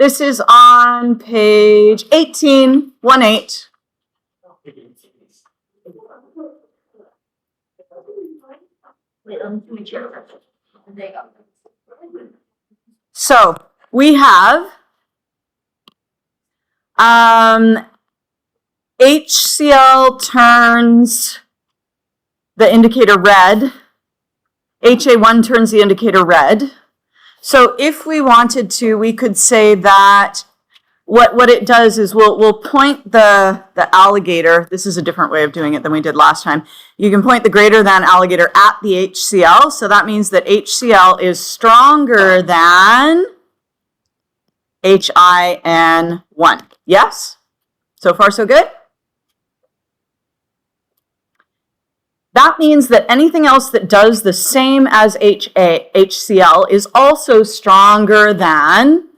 This is on page 18, 1-8. So we have HCl turns the indicator red. HA1 turns the indicator red. So if we wanted to, we could say that what it does is we'll point the alligator. This is a different way of doing it than we did last time. You can point the greater than alligator at the HCl. So that means that HCl is stronger than HIN1. Yes? So far, so good? That means that anything else that does the same as HCl is also stronger than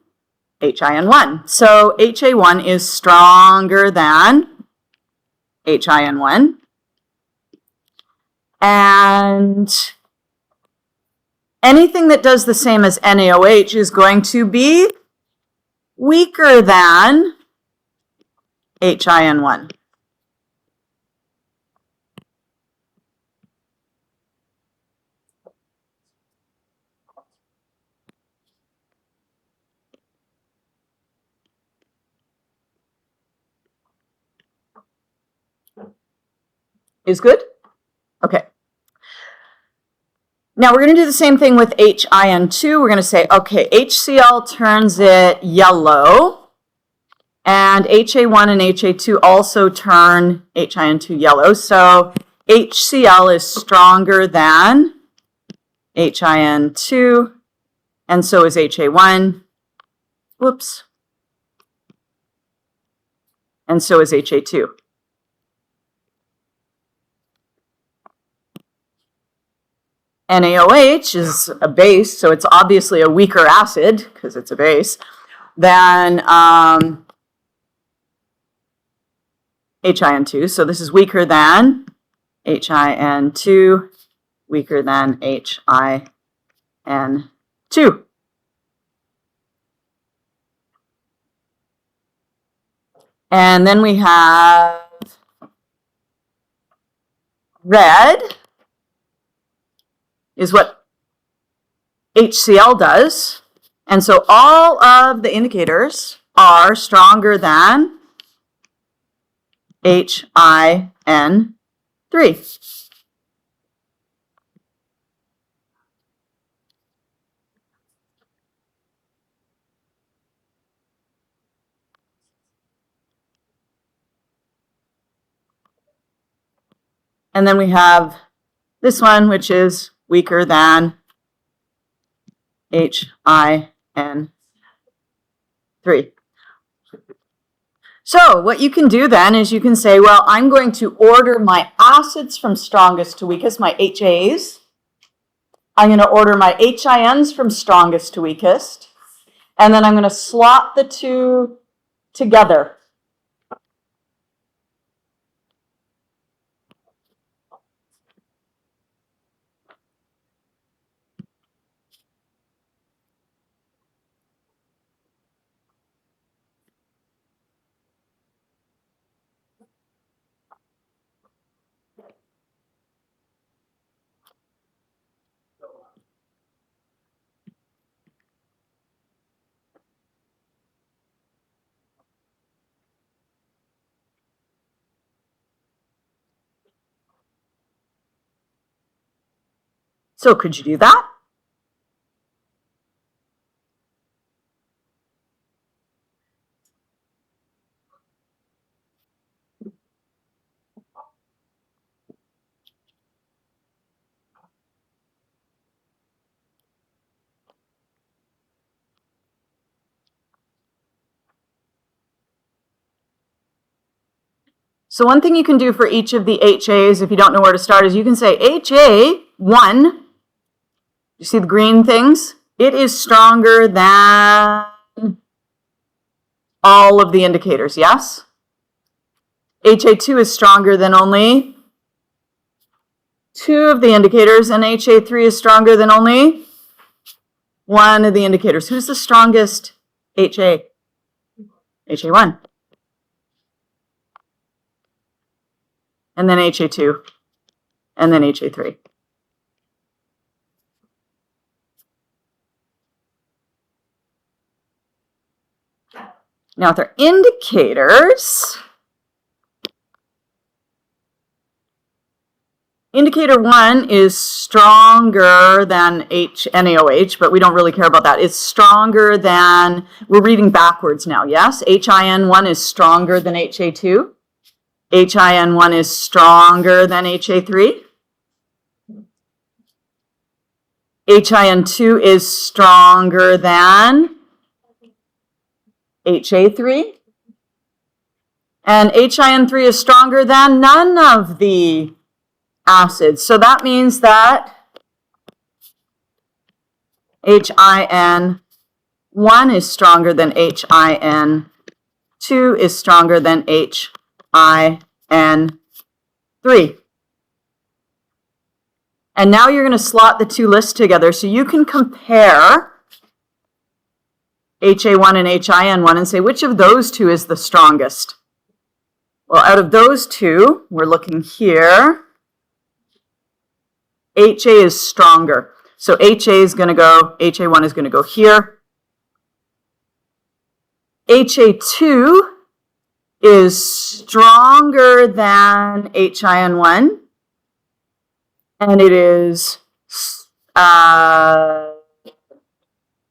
HIN1. So HA1 is stronger than HIN1. And anything that does the same as NaOH is going to be weaker than HIN1. Is good? Okay. Now we're going to do the same thing with HIN2. We're going to say, okay, HCl turns it yellow, and HA1 and HA2 also turn HIN2 yellow. So HCl is stronger than HIN2, and so is HA1. Whoops. And so is HA2. NaOH is a base, so it's obviously a weaker acid, because it's a base, than HIN2. So this is weaker than HIN2, weaker than HIN2. And then we have red is what HCl does. And so all of the indicators are stronger than HIN3. And then we have this one, which is weaker than HIN3. So what you can do then is you can say, well, I'm going to order my acids from strongest to weakest, my HAs. I'm going to order my HINs from strongest to weakest. And then I'm going to slot the two together. So could you do that? So one thing you can do for each of the HAs, if you don't know where to start, is you can say HA1, you see the green things? It is stronger than all of the indicators, yes? HA2 is stronger than only 2 of the indicators, and HA3 is stronger than only 1 of the indicators. Who's the strongest HA? HA1. And then HA2. And then HA3. Now with our indicators, indicator 1 is stronger than NaOH, but we don't really care about that. It's stronger than, we're reading backwards now, yes? HIN1 is stronger than HA2. HIN1 is stronger than HA3. HIN2 is stronger than HA3. And HIN3 is stronger than none of the acids. So that means that HIN1 is stronger than HIN2 is stronger than HIN3. And now you're going to slot the two lists together so you can compare HA1 and HIN1 and say which of those two is the strongest. Well, out of those two, we're looking here, HA is stronger. So HA is going to go, HA1 is going to go here. HA2 is stronger than HIN1. And it is,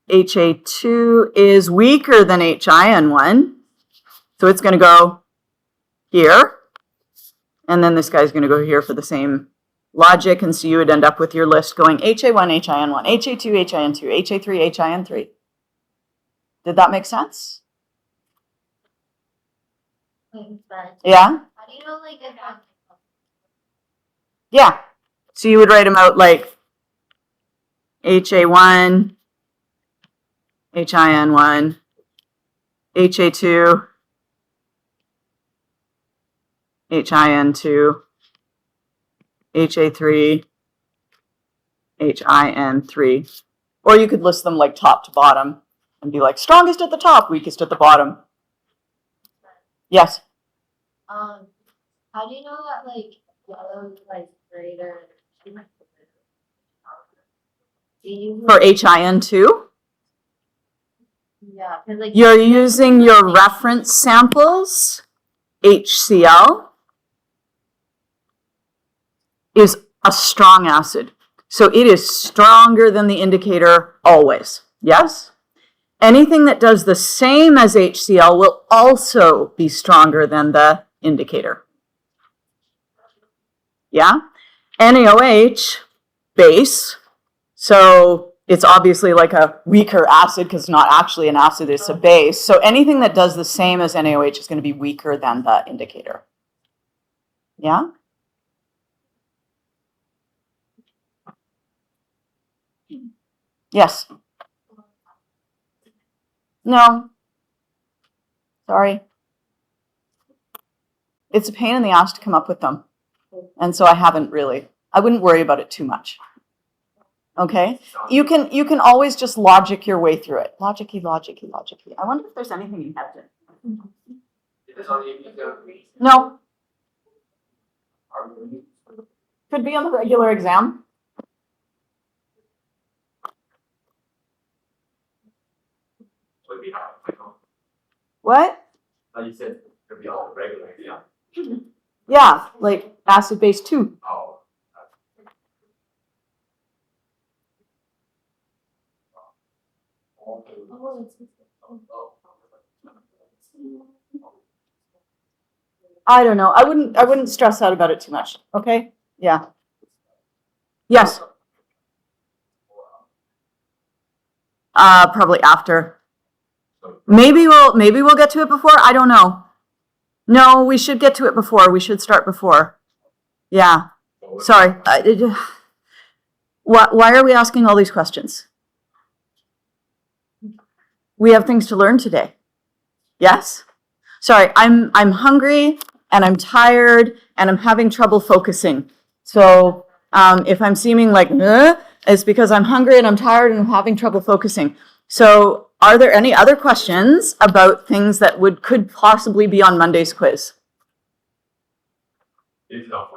HA2 is weaker than HIN1. So it's going to go here. And then this guy's going to go here for the same logic. And so you would end up with your list going HA1, HIN1, HA2, HIN2, HA3, HIN3. Did that make sense? Yeah? How do you know, like, if I'm... Yeah. So you would write them out like HA1, HIN1, HA2, HIN2, HA3, HIN3. Or you could list them like top to bottom and be like strongest at the top, weakest at the bottom. Yes? How do you know that, like, yellow is, like, greater? For HIN2? Yeah, because, like, You're using your reference samples. HCl is a strong acid. So it is stronger than the indicator always. Yes? Anything that does the same as HCl will also be stronger than the indicator. Yeah? NaOH, base. So it's obviously like a weaker acid because it's not actually an acid, it's a base. So anything that does the same as NaOH is going to be weaker than the indicator. Yeah? Yes? No. Sorry. It's a pain in the ass to come up with them. And so I haven't really. I wouldn't worry about it too much. Okay? You can always just logic your way through it. Logicy. I wonder if there's anything you have to. No. Could be on the regular exam. What? You said it could be all regular, yeah. Yeah, like acid base 2. Oh. I don't know. I wouldn't stress out about it too much. Okay? Yeah. Yes. Probably after. Maybe we'll get to it before. I don't know. No, we should get to it before. We should start before. Yeah. Sorry. Why are we asking all these questions? We have things to learn today. Yes? Sorry, I'm hungry and I'm tired and I'm having trouble focusing. So if I'm seeming like, it's because I'm hungry and I'm tired and I'm having trouble focusing. So Are there any other questions about things that could possibly be on Monday's quiz? If not,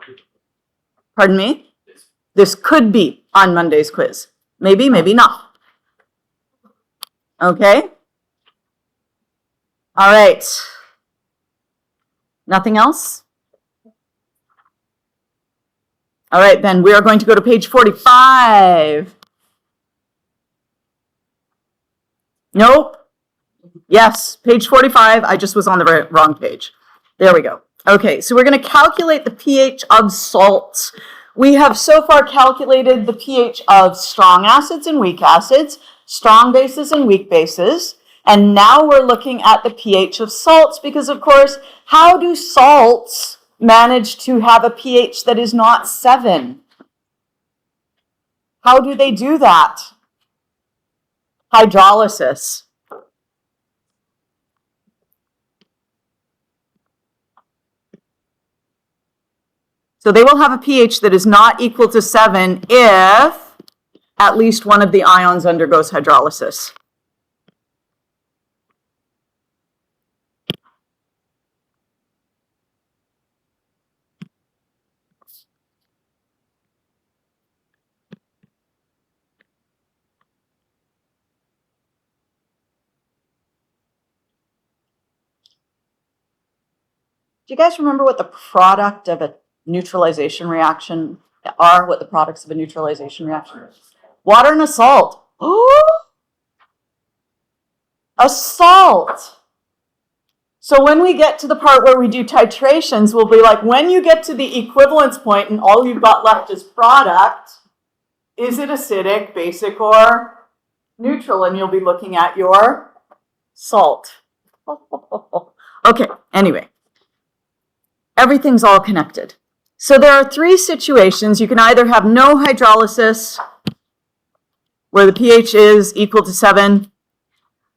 Pardon me? it's This could be on Monday's quiz. Maybe, maybe not. Okay? All right. Nothing else? All right, then we are going to go to page 45. Nope. Yes, page 45. I just was on the wrong page. There we go. Okay, so we're going to calculate the pH of salts. We have so far calculated the pH of strong acids and weak acids, strong bases and weak bases, and now we're looking at the pH of salts because, of course, how do salts manage to have a pH that is not 7? How do they do that? Hydrolysis. So they will have a pH that is not equal to 7 if at least one of the ions undergoes hydrolysis. Do you guys remember what the product of a neutralization reaction are? What the products of a neutralization reaction are? Water and a salt. Oh, a salt. So when we get to the part where we do titrations, we'll be like, when you get to the equivalence point and all you've got left is product, is it acidic, basic, or neutral? And you'll be looking at your salt. Okay, anyway. Everything's all connected. So there are 3 situations. You can either have no hydrolysis, where the pH is equal to 7.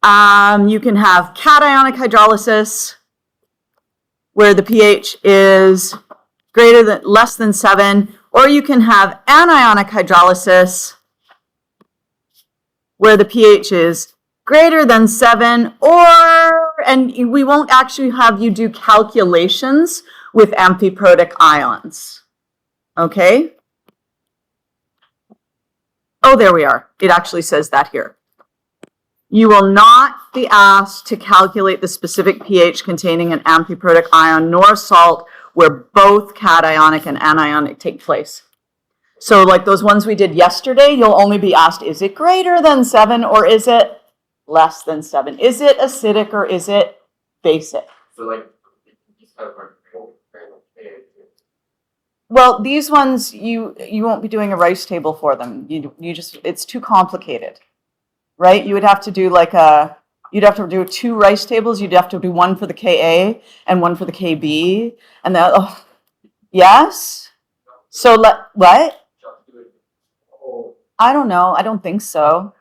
You can have cationic hydrolysis, where the pH is less than 7, or you can have anionic hydrolysis, where the pH is greater than 7, and we won't actually have you do calculations with amphiprotic ions. Okay? Oh, there we are. It actually says that here. You will not be asked to calculate the specific pH containing an amphiprotic ion nor salt where both cationic and anionic take place. So like those ones we did yesterday, you'll only be asked, is it greater than 7 or is it less than 7? Is it acidic or is it basic? so like just have like Well, these ones, you won't be doing a rice table for them. You just, it's too complicated, right? You would have to do you'd have to do 2 rice tables. You'd have to do one for the Ka and one for the Kb. And then, yes? So what? I don't know. I don't think so.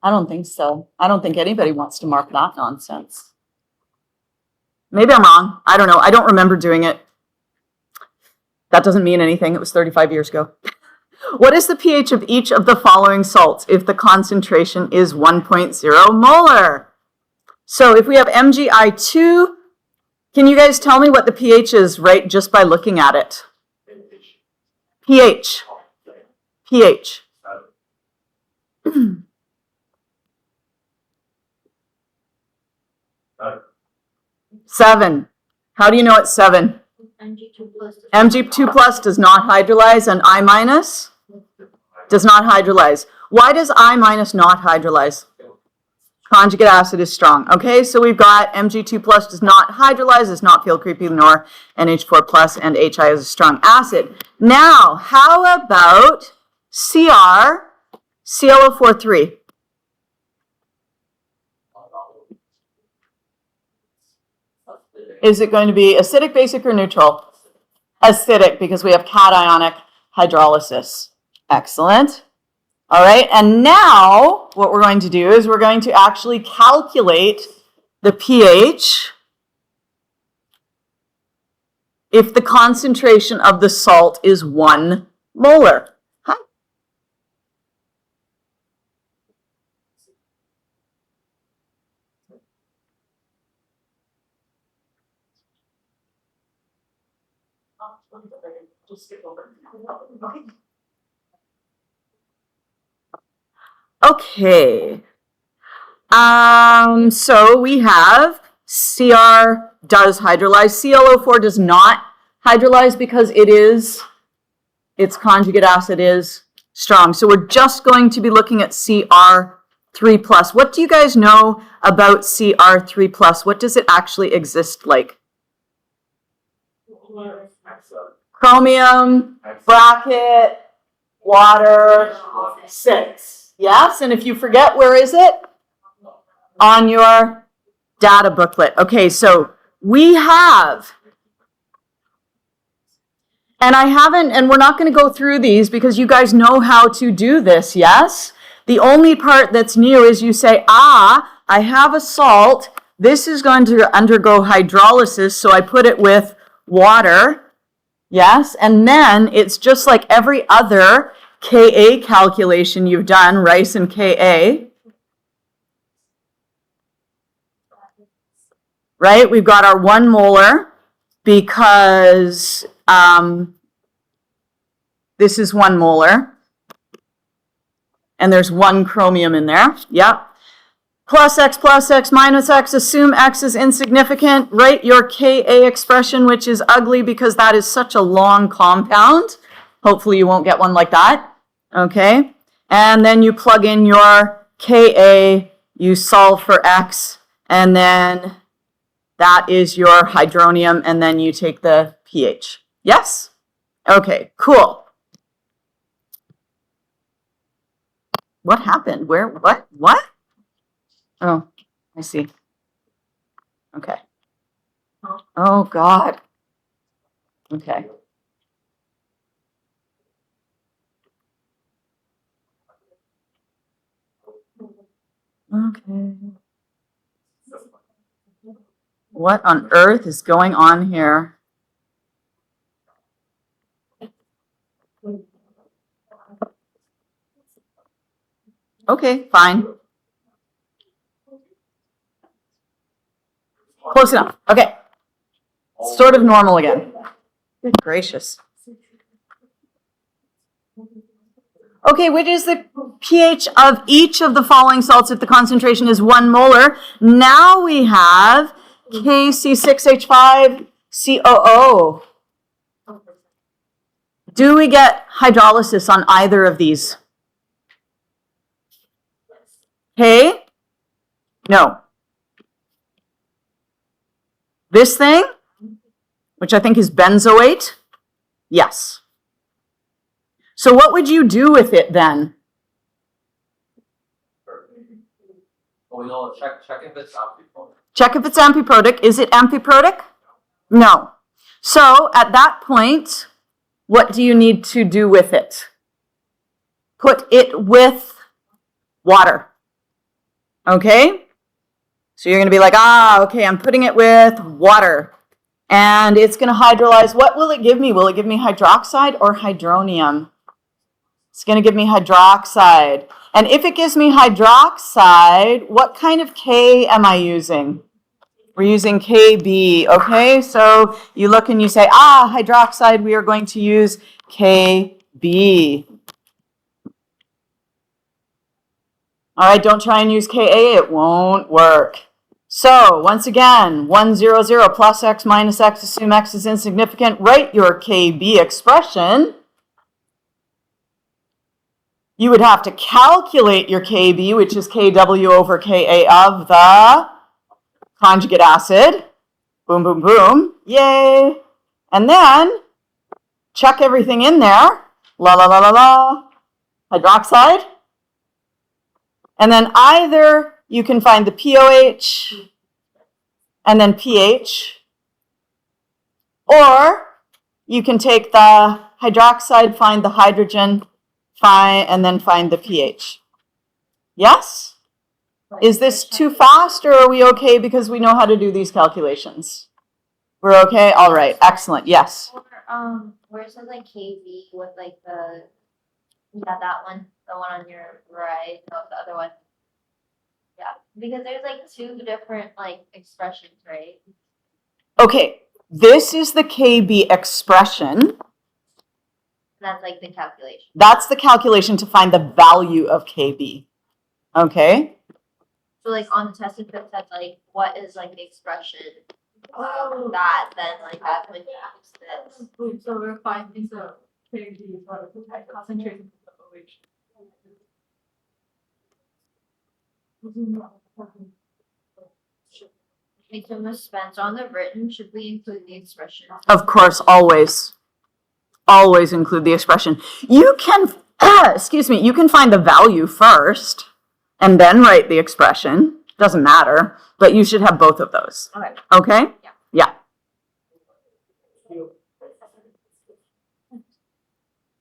I don't think anybody wants to mark that nonsense. Maybe I'm wrong. I don't know. I don't remember doing it. That doesn't mean anything. It was 35 years ago. What is the pH of each of the following salts if the concentration is 1.0 molar? So if we have MgI2, can you guys tell me what the pH is, right, just by looking at it? pH. pH. 7. How do you know it's 7? Mg2 plus does not hydrolyze, and I minus does not hydrolyze. Why does I minus not hydrolyze? Conjugate acid is strong. Okay, so we've got Mg2 plus does not hydrolyze, does not feel creepy, nor NH4 plus, and HI is a strong acid. Now, how about Cr, ClO4 Is it going to be acidic, basic, or neutral? Acidic, because we have cationic hydrolysis. Excellent. All right, and now what we're going to do is we're going to actually calculate the pH if the concentration of the salt is 1 molar. Hi. Okay. So we have CR does hydrolyze. ClO4 does not hydrolyze because its conjugate acid is strong. So we're just going to be looking at Cr3+. What do you guys know about Cr3+? What does it actually exist like? Chromium, bracket, water, 6. Yes, and if you forget, where is it? On your data booklet. Okay, so we have, and we're not going to go through these because you guys know how to do this, yes? The only part that's new is you say, I have a salt. This is going to undergo hydrolysis, so I put it with water, yes? And then it's just like every other Ka calculation you've done, rice and Ka. Right? We've got our 1 molar because this is 1 molar. And there's 1 chromium in there. Yep. Plus x, minus x. Assume x is insignificant. Write your Ka expression, which is ugly because that is such a long compound. Hopefully you won't get one like that. Okay? And then you plug in your Ka, you solve for x, and then that is your hydronium, and then you take the pH. Yes? Okay, cool. What happened? Where? What? What? Oh, I see. Okay. Oh, God. Okay. Okay. What on earth is going on here? Okay, fine. Close enough. Okay. Sort of normal again. Good gracious. Okay, which is the pH of each of the following salts if the concentration is 1 molar? Now we have KC6H5COO. Do we get hydrolysis on either of these? Okay? No. This thing, which I think is benzoate? Yes. So what would you do with it then? Well, we'll check if it's amphiprotic. Check if it's amphiprotic. Is it amphiprotic? No. So at that point, what do you need to do with it? Put it with water. Okay? So you're going to be like, okay, I'm putting it with water. And it's going to hydrolyze. What will it give me? Will it give me hydroxide or hydronium? It's going to give me hydroxide. And if it gives me hydroxide, what kind of K am I using? We're using Kb, okay? So you look and you say, hydroxide, we are going to use Kb. All right, don't try and use Ka, it won't work. So once again, 100 plus x minus x, assume x is insignificant. Write your Kb expression. You would have to calculate your Kb, which is Kw over Ka of the conjugate acid. Boom, boom, boom. Yay. And then chuck everything in there. La, la, la, la, la. Hydroxide. And then either you can find the POH and then pH, or you can take the hydroxide, find the hydrogen, and then find the pH. Yes? Is this too fast, or are we okay because we know how to do these calculations? We're okay? All right. Excellent. Yes? Where it says like KV with like that one, the one on your right, no, the other one. Yeah, because there's like 2 different like expressions, right? Okay. This is the KB expression. That's like the calculation. That's the calculation to find the value of KB. Okay? So like on the test, if it says like, what is like the expression of that, then like that's when you use this. So we're finding the KD for concentration of OH. Make the misspent on the written, should we include the expression? Of course, always. Always include the expression. You can, excuse me, you can find the value first and then write the expression. Doesn't matter, but you should have both of those. Okay. Okay? Yeah.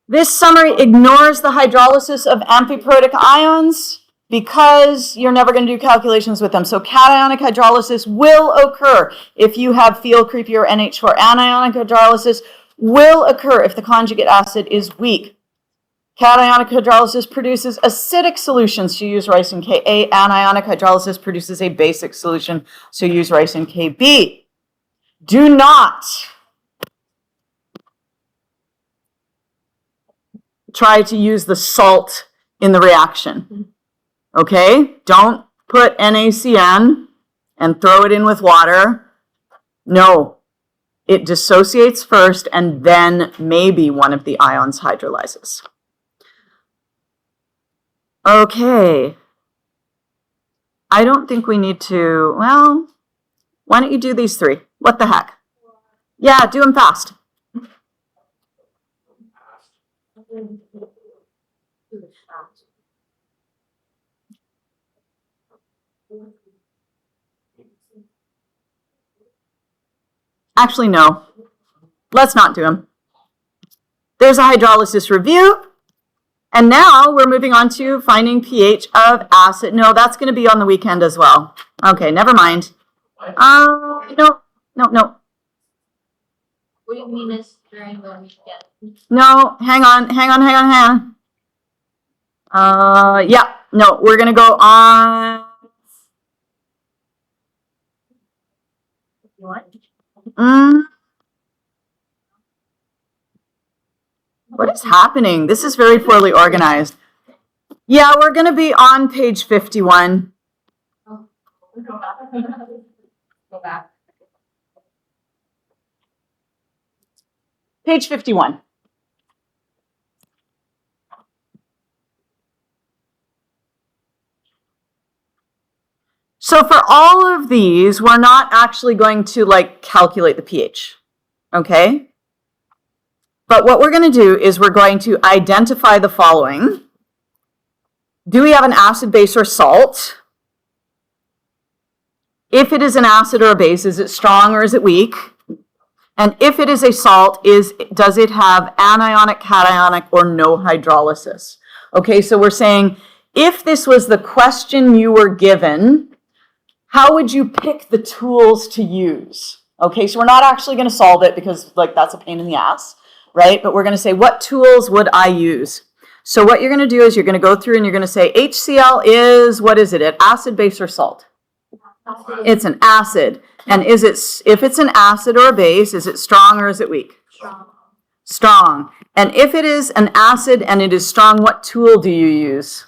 This summary ignores the hydrolysis of amphiprotic ions because you're never going to do calculations with them. So cationic hydrolysis will occur if you have field creepy or NH4. Anionic hydrolysis will occur if the conjugate acid is weak. Cationic hydrolysis produces acidic solutions, so use ricin Ka. Anionic hydrolysis produces a basic solution, so use ricin Kb. Do not try to use the salt in the reaction. Okay? Don't put NaCN and throw it in with water. No. It dissociates first and then maybe one of the ions hydrolyzes. Okay. I don't think we need to, well, why don't you do these three? What the heck? Yeah, do them fast. Actually, no. Let's not do them. There's a hydrolysis review. And now we're moving on to finding pH of acid. No, that's going to be on the weekend as well. Okay, never mind. No. What do you mean is during the weekend? No, hang on. Yeah, no, we're going to go on. What? What is happening? This is very poorly organized. Yeah, we're going to be on page 51. Go back. Page 51. So for all of these, we're not actually going to like calculate the pH, okay? But what we're going to do is we're going to identify the following. Do we have an acid, base, or salt? If it is an acid or a base, is it strong or is it weak? And if it is a salt, does it have anionic, cationic, or no hydrolysis? Okay, so we're saying if this was the question you were given, how would you pick the tools to use? Okay, so we're not actually going to solve it because like that's a pain in the ass, right? But we're going to say, what tools would I use? So what you're going to do is you're going to go through and you're going to say HCl is, what is it, an acid, base, or salt? It's an acid. And if it's an acid or a base, is it strong or is it weak? Strong. Strong. And if it is an acid and it is strong, what tool do you use?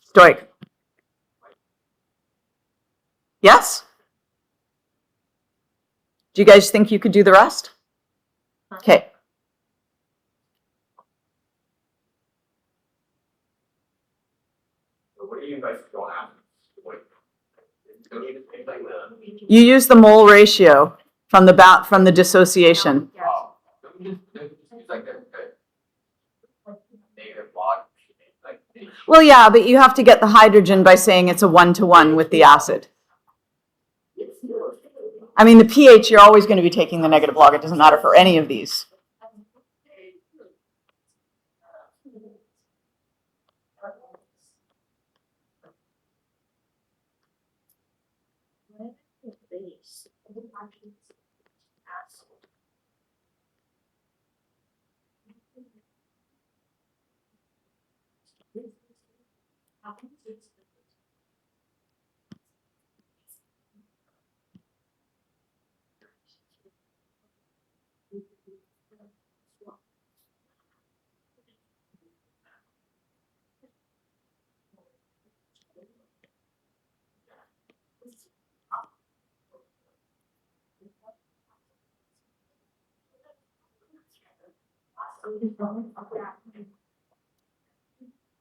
Stoic. Yes? Do you guys think you could do the rest? Okay. What do you guys going after? You use the mole ratio from the dissociation. Oh, just like the negative log, like. Well, yeah, but you have to get the hydrogen by saying it's a 1-to-1 with the acid. I mean, the pH, you're always going to be taking the negative log. It doesn't matter for any of these. Base.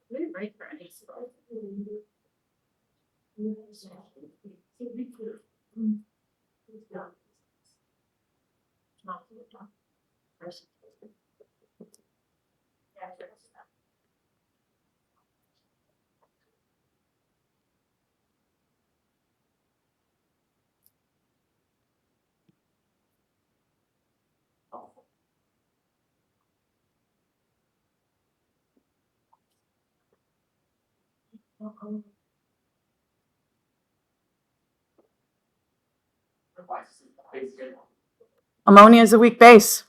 Really great for any sport. Ammonia is a weak base.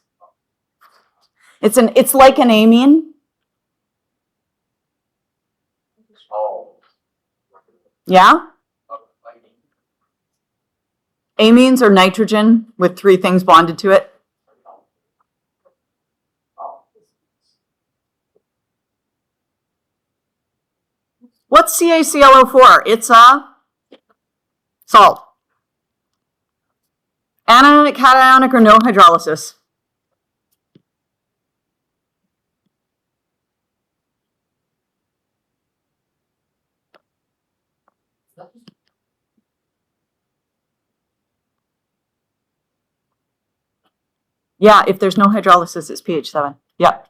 It's like an amine. Oh. Yeah? Amines are nitrogen with 3 things bonded to it. What's CaClO4? It's a salt. Anionic, cationic, or no hydrolysis? Yeah, if there's no hydrolysis, it's pH 7. Yeah.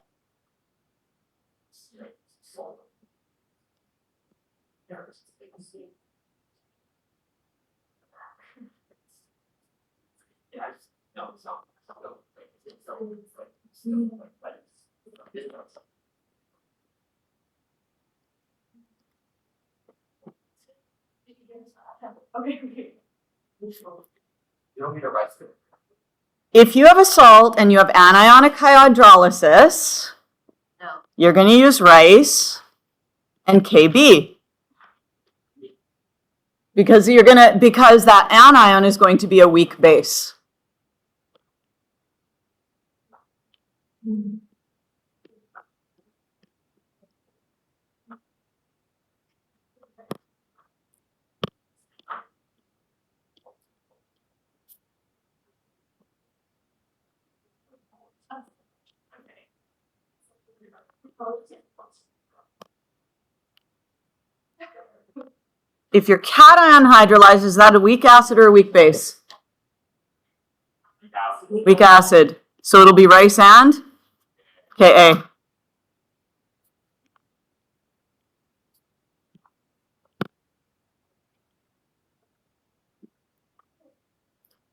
Okay. You don't need a rice. If you have a salt and you have anionic hydrolysis, No. you're going to use rice and Kb. Because that anion is going to be a weak base. If your cation hydrolyzes, is that a weak acid or a weak base? Weak acid. So it'll be rice and Ka.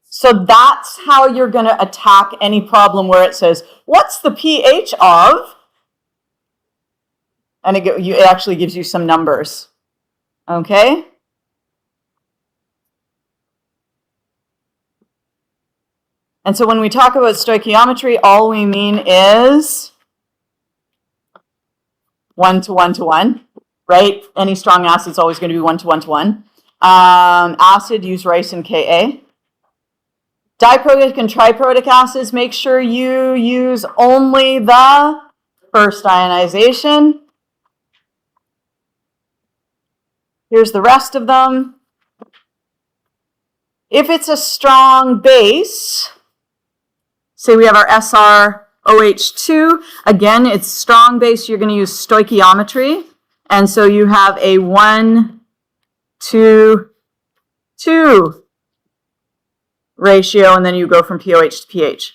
So that's how you're going to attack any problem where it says, what's the pH of? And it actually gives you some numbers. Okay? And so when we talk about stoichiometry, all we mean is 1 to 1 to 1, right? Any strong acid is always going to be 1 to 1 to 1. Acid, use rice and Ka. Diprotic and triprotic acids, make sure you use only the first ionization. Here's the rest of them. If it's a strong base, say we have our SrOH2, again, it's strong base, you're going to use stoichiometry. And so you have a 1 to 2 ratio, and then you go from POH to pH.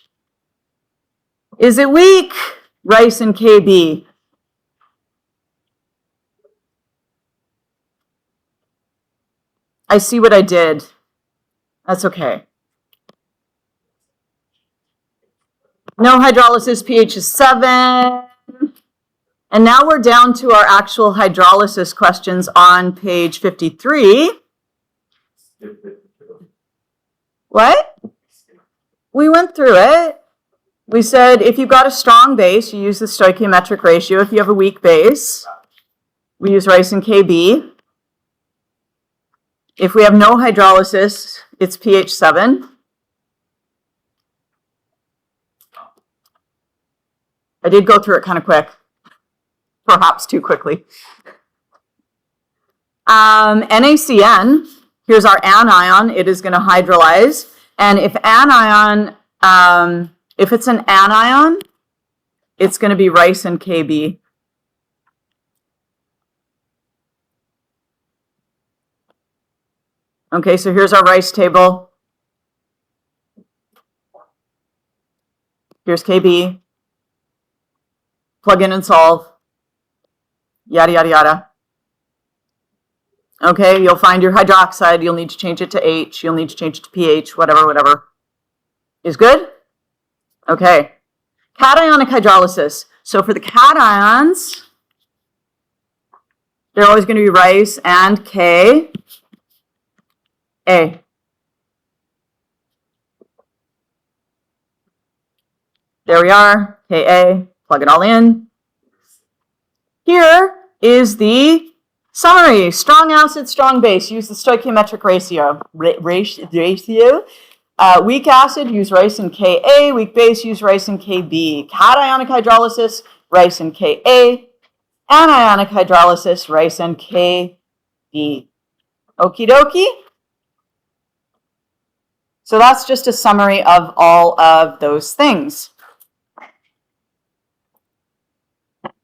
Is it weak? Rice and Kb. I see what I did. That's okay. No hydrolysis, pH is 7. And now we're down to our actual hydrolysis questions on page 53. What? We went through it. We said if you've got a strong base, you use the stoichiometric ratio. If you have a weak base, we use rice and Kb. If we have no hydrolysis, it's pH 7. I did go through it kind of quick, perhaps too quickly. NaCN, here's our anion. It is going to hydrolyze. And if anion, if it's an anion, it's going to be rice and KB. Okay, so here's our rice table. Here's KB. Plug in and solve. Yada, yada, yada. Okay, you'll find your hydroxide. You'll need to change it to H. You'll need to change it to pH, whatever, whatever. Is good? Okay. Cationic hydrolysis. So for the cations, they're always going to be rice and Ka. There we are, Ka. Plug it all in. Here is the summary. Strong acid, strong base. Use the stoichiometric ratio. Weak acid, use rice and Ka. Weak base, use rice and Kb. Cationic hydrolysis, rice and Ka. Anionic hydrolysis, rice and Kb. Okie dokie. So that's just a summary of all of those things.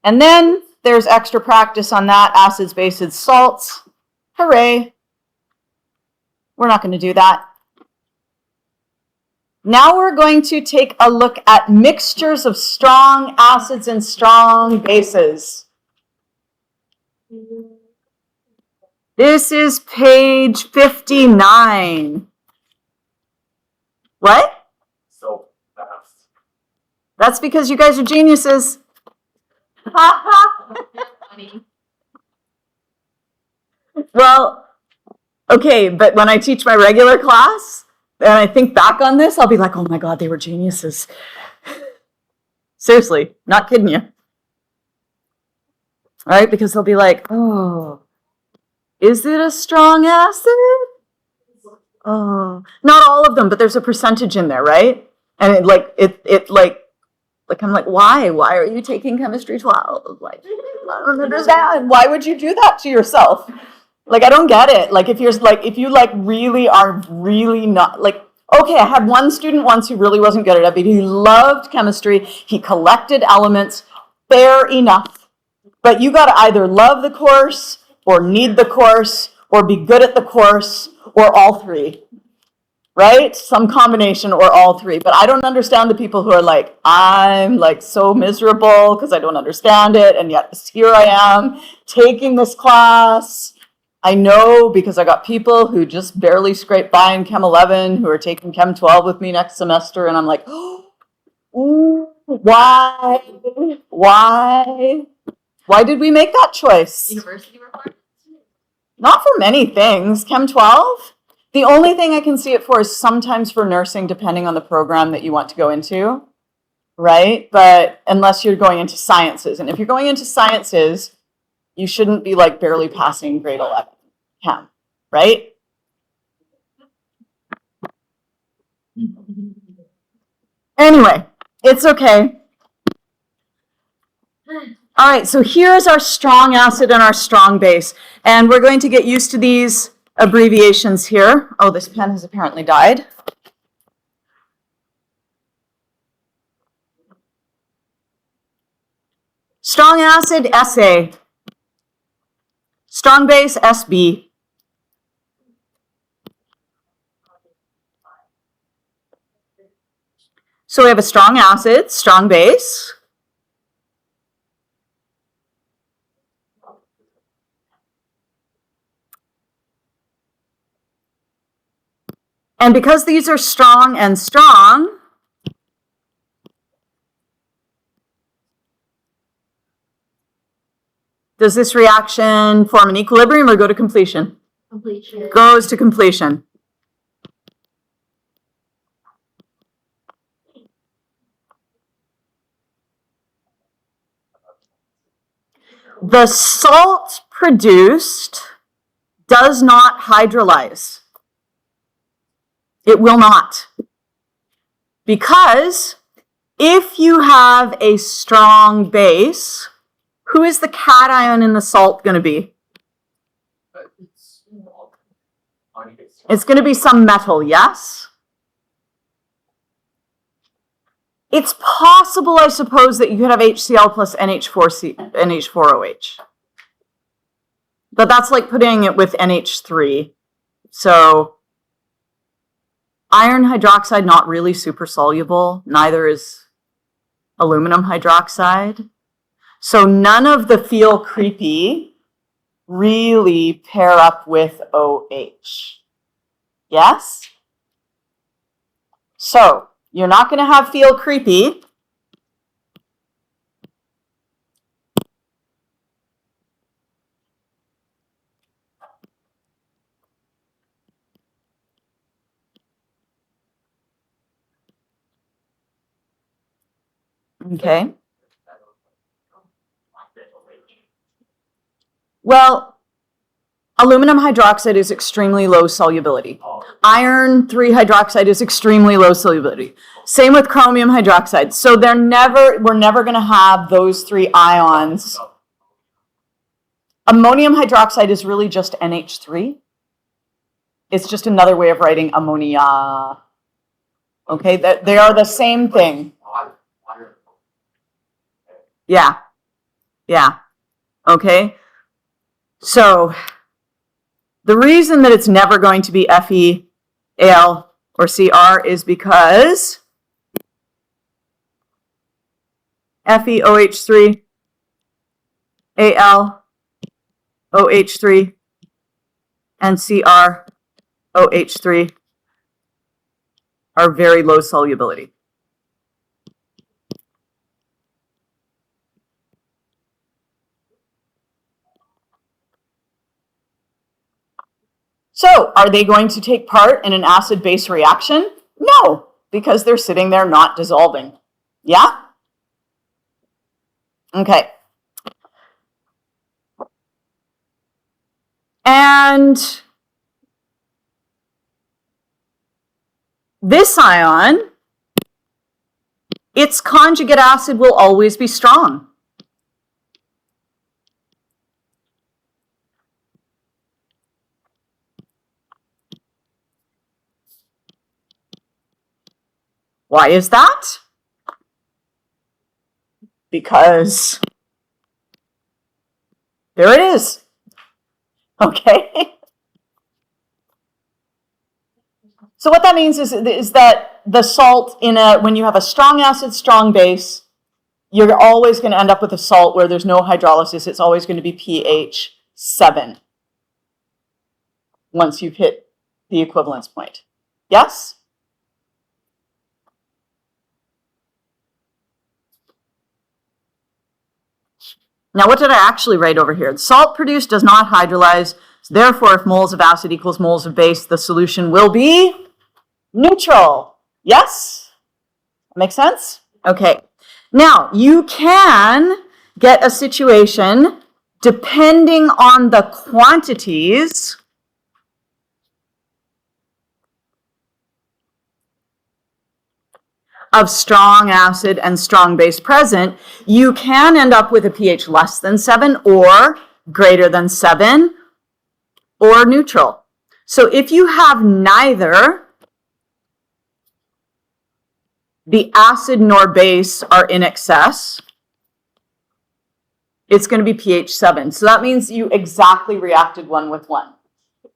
And then there's extra practice on that, acids, bases, salts. Hooray. We're not going to do that. Now we're going to take a look at mixtures of strong acids and strong bases. This is page 59. What? So fast. That's because you guys are geniuses. Funny. Well, okay, but when I teach my regular class and I think back on this, I'll be like, oh my God, they were geniuses. Seriously, not kidding you. All right, because they'll be like, oh, is it a strong acid? Oh, not all of them, but there's a percentage in there, right? And I'm like, why? Why are you taking chemistry 12? Like, I don't understand. Why would you do that to yourself? Like, I don't get it. Like, if you really are really not, like, okay, I had one student once who really wasn't good at it, but he loved chemistry. He collected elements. Fair enough. But you got to either love the course or need the course or be good at the course or all three, right? Some combination or all three. But I don't understand the people who are like, I'm like so miserable because I don't understand it. And yet here I am taking this class. I know because I got people who just barely scrape by in Chem 11 who are taking Chem 12 with me next semester. And I'm like, ooh, why? Why did we make that choice? University requirements? Not for many things. Chem 12? The only thing I can see it for is sometimes for nursing, depending on the program that you want to go into, right? But unless you're going into sciences. And if you're going into sciences, you shouldn't be like barely passing grade 11 Chem, right? Anyway, it's okay. All right, so here's our strong acid and our strong base. And we're going to get used to these abbreviations here. Oh, this pen has apparently died. Strong acid, SA. Strong base, SB. So we have a strong acid, strong base. And because these are strong and strong, does this reaction form an equilibrium or go to completion? Completion. Goes to completion. The salt produced does not hydrolyze. It will not. Because if you have a strong base, who is the cation in the salt going to be? It's going to be some metal, yes? It's possible, I suppose, that you could have HCl plus NH4OH. But that's like putting it with NH3. So iron hydroxide, not really super soluble. Neither is aluminum hydroxide. So none of the feel creepy really pair up with OH. Yes? So you're not going to have feel creepy. Okay. Well, aluminum hydroxide is extremely low solubility. Iron 3 hydroxide is extremely low solubility. Same with chromium hydroxide. So we're never going to have those 3 ions. Ammonium hydroxide is really just NH3. It's just another way of writing ammonia. Okay, they are the same thing. Yeah. Yeah. Okay. So the reason that it's never going to be Fe, Al, or Cr is because FeOH3, Al, OH3, and CrOH3 are very low solubility. So, are they going to take part in an acid-base reaction? No, because they're sitting there not dissolving. Yeah? Okay. And this ion, its conjugate acid will always be strong. Why is that? Because there it is. Okay. So what that means is that the salt when you have a strong acid, strong base, you're always going to end up with a salt where there's no hydrolysis. It's always going to be pH 7 once you've hit the equivalence point. Yes? Now, what did I actually write over here? The salt produced does not hydrolyze. So therefore, if moles of acid equals moles of base, the solution will be neutral. Yes? Make sense? Okay. Now, you can get a situation, depending on the quantities, of strong acid and strong base present, you can end up with a pH less than 7 or greater than 7 or neutral. So if you have neither the acid nor base are in excess, it's going to be pH 7. So that means you exactly reacted 1 with 1.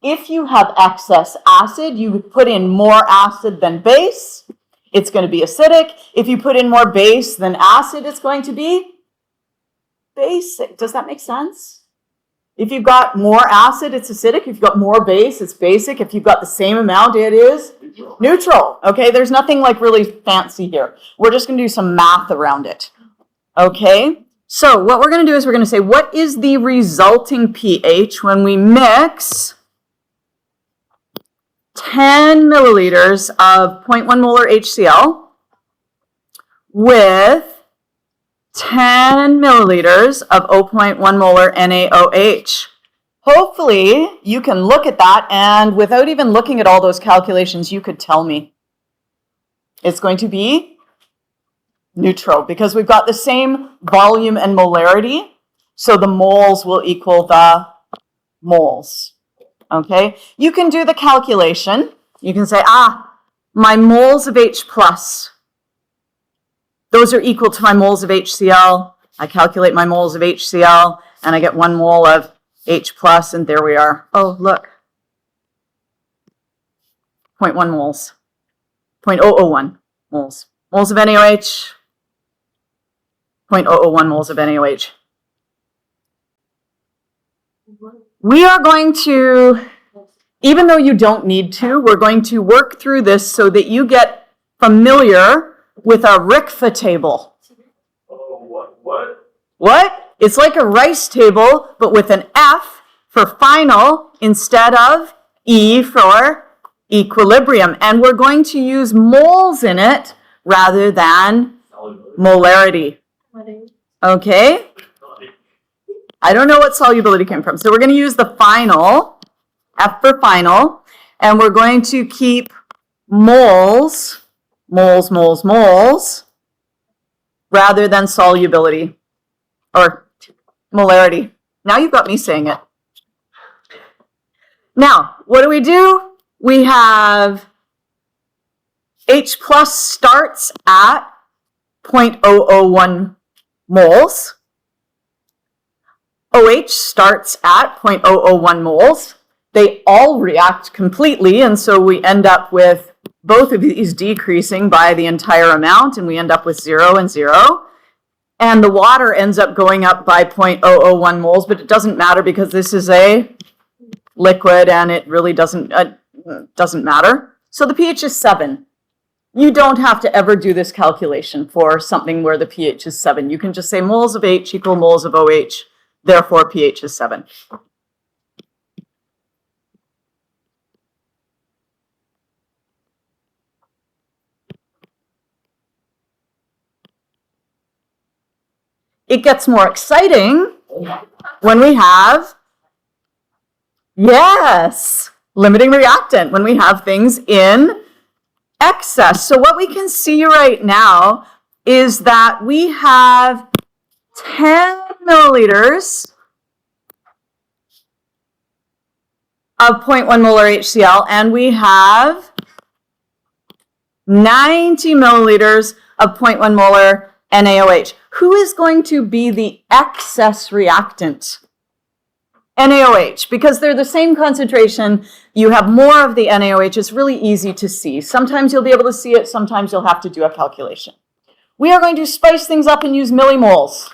If you have excess acid, you put in more acid than base, it's going to be acidic. If you put in more base than acid, it's going to be basic. Does that make sense? If you've got more acid, it's acidic. If you've got more base, it's basic. If you've got the same amount, it is neutral. Okay, there's nothing like really fancy here. We're just going to do some math around it. Okay, so what we're going to do is we're going to say, what is the resulting pH when we mix 10 milliliters of 0.1 molar HCl with 10 milliliters of 0.1 molar NaOH. Hopefully, you can look at that, and without even looking at all those calculations, you could tell me. It's going to be neutral, because we've got the same volume and molarity, so the moles will equal the moles. Okay, you can do the calculation. You can say, my moles of H plus Those are equal to my moles of HCl. I calculate my moles of HCl, and I get 1 mole of H plus, and there we are. Oh, look. 0.1 moles. 0.001 moles. Moles of NaOH. 0.001 moles of NaOH. We are going to, even though you don't need to, we're going to work through this so that you get familiar with a RICFA table. Oh, what? What? It's like a rice table, but with an F for final instead of E for equilibrium. And we're going to use moles in it rather than molarity. Okay? I don't know what solubility came from. So we're going to use the final, F for final, and we're going to keep moles, rather than solubility or molarity. Now you've got me saying it. Now, what do? We have H plus starts at 0.001 moles. OH starts at 0.001 moles. They all react completely, and so we end up with both of these decreasing by the entire amount, and we end up with 0 and 0. And the water ends up going up by 0.001 moles, but it doesn't matter because this is a liquid and it really doesn't matter. So the pH is 7. You don't have to ever do this calculation for something where the pH is 7. You can just say moles of H equal moles of OH, therefore pH is 7. It gets more exciting when we have, yes, limiting reactant, when we have things in excess. So what we can see right now is that we have 10 milliliters of 0.1 molar HCl, and we have 90 milliliters of 0.1 molar NaOH. Who is going to be the excess reactant? NaOH, because they're the same concentration. You have more of the NaOH. It's really easy to see. Sometimes you'll be able to see it. Sometimes you'll have to do a calculation. We are going to spice things up and use millimoles.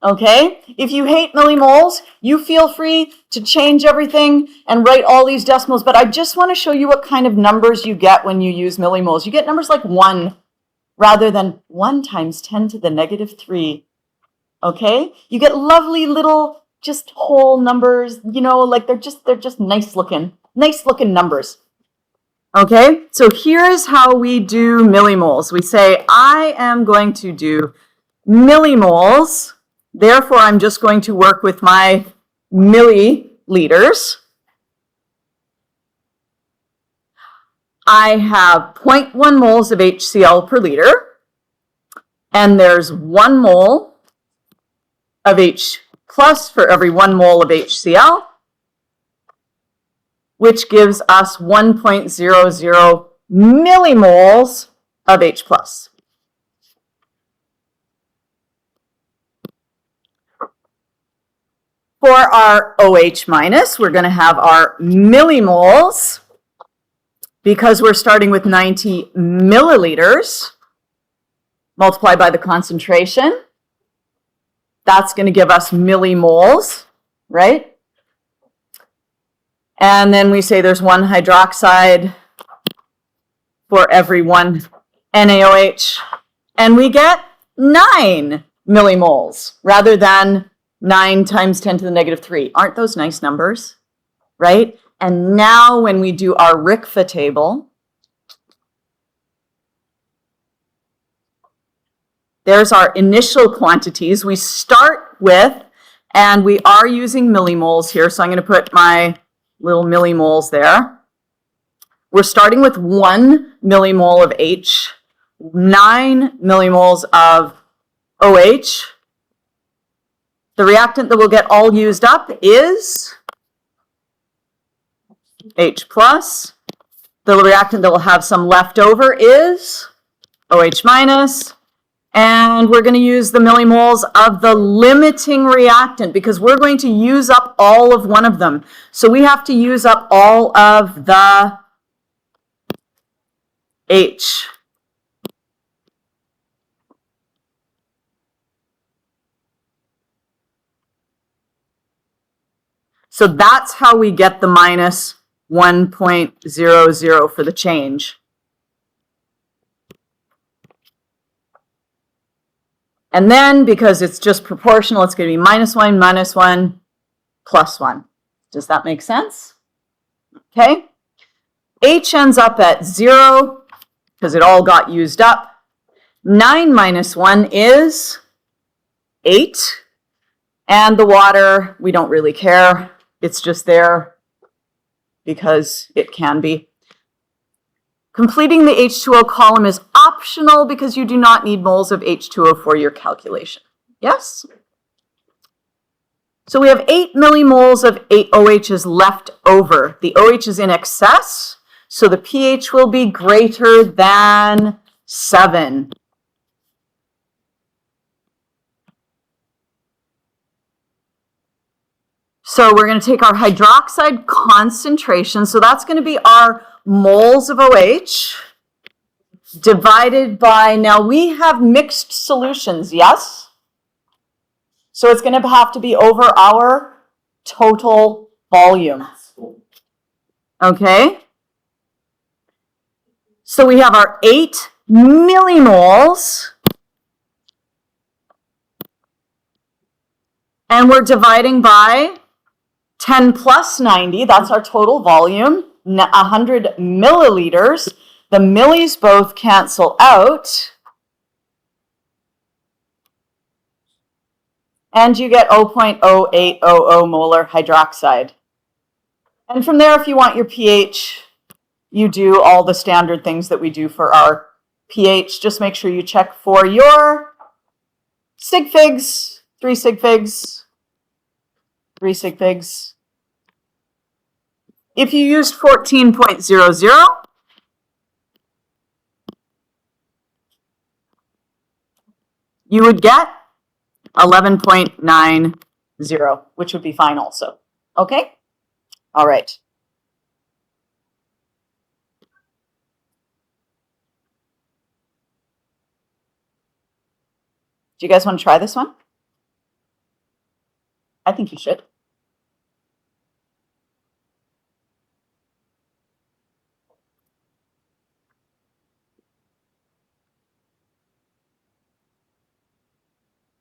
Okay? If you hate millimoles, you feel free to change everything and write all these decimals, but I just want to show you what kind of numbers you get when you use millimoles. You get numbers like 1 rather than 1 times 10 to the negative 3. Okay? You get lovely little just whole numbers, you know, like they're just nice looking numbers. Okay? So here's how we do millimoles. We say, I am going to do millimoles. Therefore, I'm just going to work with my milliliters. I have 0.1 moles of HCl per liter, and there's 1 mole of H plus for every 1 mole of HCl, which gives us 1.00 millimoles of H plus. For our OH minus, we're going to have our millimoles. Because we're starting with 90 milliliters, multiplied by the concentration, that's going to give us millimoles, right? And then we say there's 1 hydroxide for every 1 NaOH, and we get 9 millimoles rather than 9 times 10 to the negative 3. Aren't those nice numbers, right? And now when we do our RICFA table, there's our initial quantities. We start with, and we are using millimoles here, so I'm going to put my little millimoles there. We're starting with 1 millimole of H, 9 millimoles of OH. The reactant that will get all used up is H plus. The reactant that will have some left over is OH minus. And we're going to use the millimoles of the limiting reactant because we're going to use up all of one of them. So we have to use up all of the H. So that's how we get the minus 1.00 for the change. And then, because it's just proportional, it's going to be minus 1, plus 1. Does that make sense? Okay. H ends up at 0 because it all got used up. 9 minus 1 is 8. And the water, we don't really care. It's just there because it can be. Completing the H2O column is optional because you do not need moles of H2O for your calculation. Yes? So we have 8 millimoles of OHs left over. The OH is in excess, so the pH will be greater than 7. So we're going to take our hydroxide concentration. So that's going to be our moles of OH divided by, now we have mixed solutions, yes? So it's going to have to be over our total volume. Okay? So we have our 8 millimoles. And we're dividing by 10 plus 90, that's our total volume, 100 milliliters. The millis both cancel out. And you get 0.0800 molar hydroxide. And from there, if you want your pH, you do all the standard things that we do for our pH. Just make sure you check for your sig figs, 3 sig figs, 3 sig figs. If you used 14.00, you would get 11.90, which would be fine also. Okay? All right. Do you guys want to try this one? I think you should.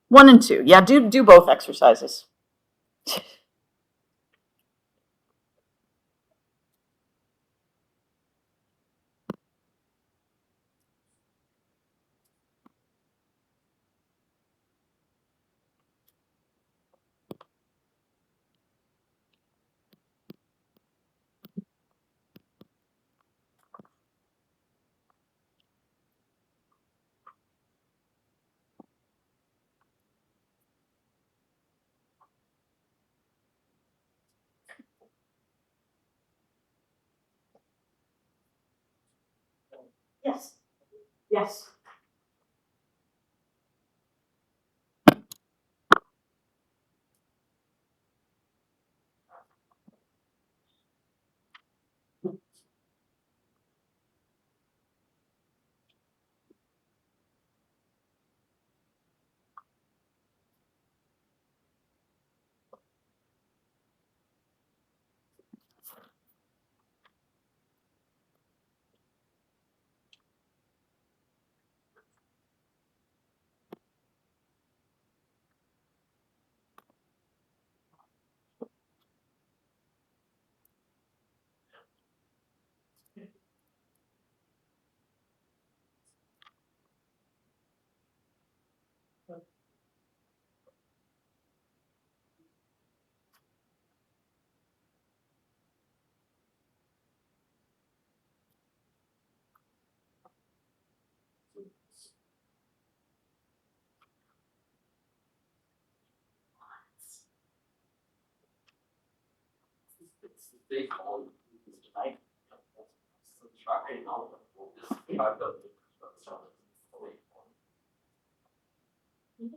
One and two. Yeah, do both exercises. Yes. Yes. Oh.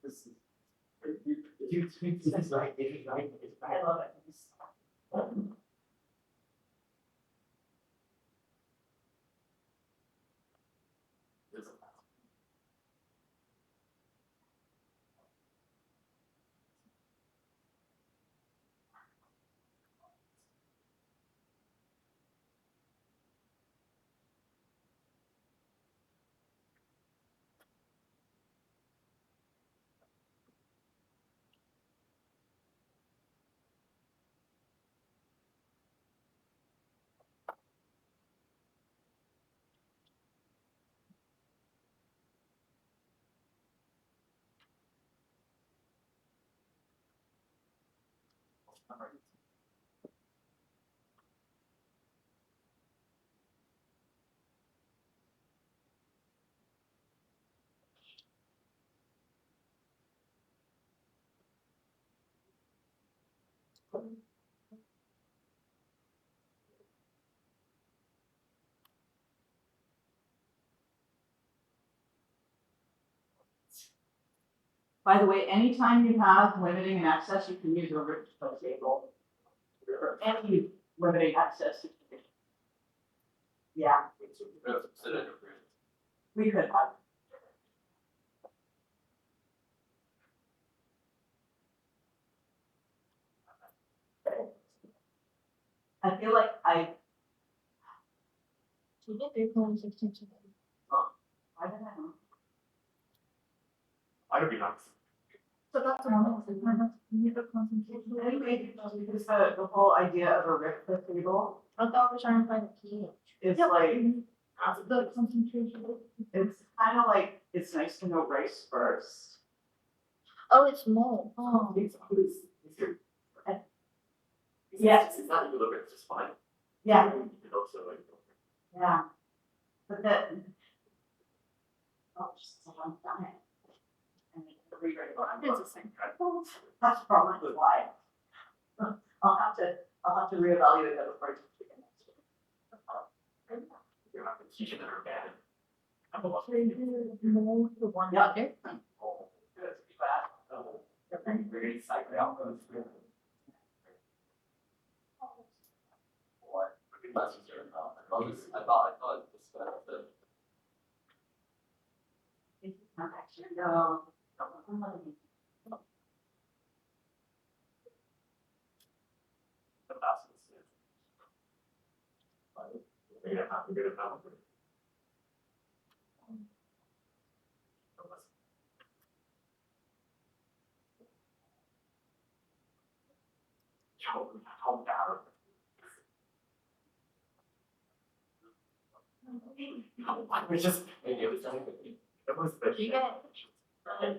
This is. It's right, it's right, it's right. I love it. By the way, anytime you have limiting and access, you can use a rich table. Any limiting access. Yeah, we could have. I feel like I You get 3.16. don't know. I would be nice. So that's one of the need a concentration. Anyway, because the whole idea of a rich table I thought we were trying to find the pH. is Yeah. like, The concentration. it's kind of like, it's nice to know rice first. Oh, it's mole. Oh. Yes. It's not even it's just fine. Yeah, You know, so like. yeah. But then. Oh, just a long time. And It's the same. that's probably why. I'll have to reevaluate that before I teach again next year. You're not teaching that or bad. I'm Mole the one Yeah. under. Oh, good, be bad. We're gonna cycle out. What? Lessons are, I thought this was the. Not actually, no. The lessons. We're gonna have to get it out. How bad? We're just, maybe it was just, it was the. You get 9.9.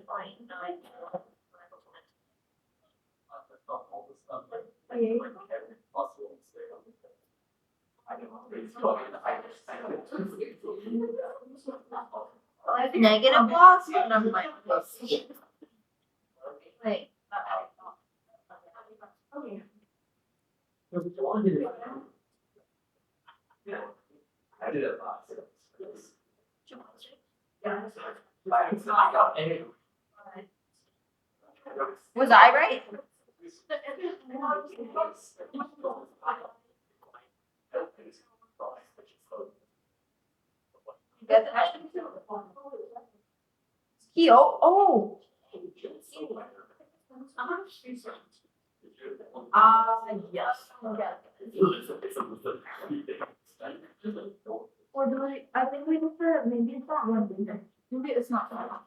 Negative loss? Never mind. Wait. I did it last. I got A. Was I right? You got that? Keo. Oh. Yes. Or do I think we look for maybe it's that one. Maybe it's not that.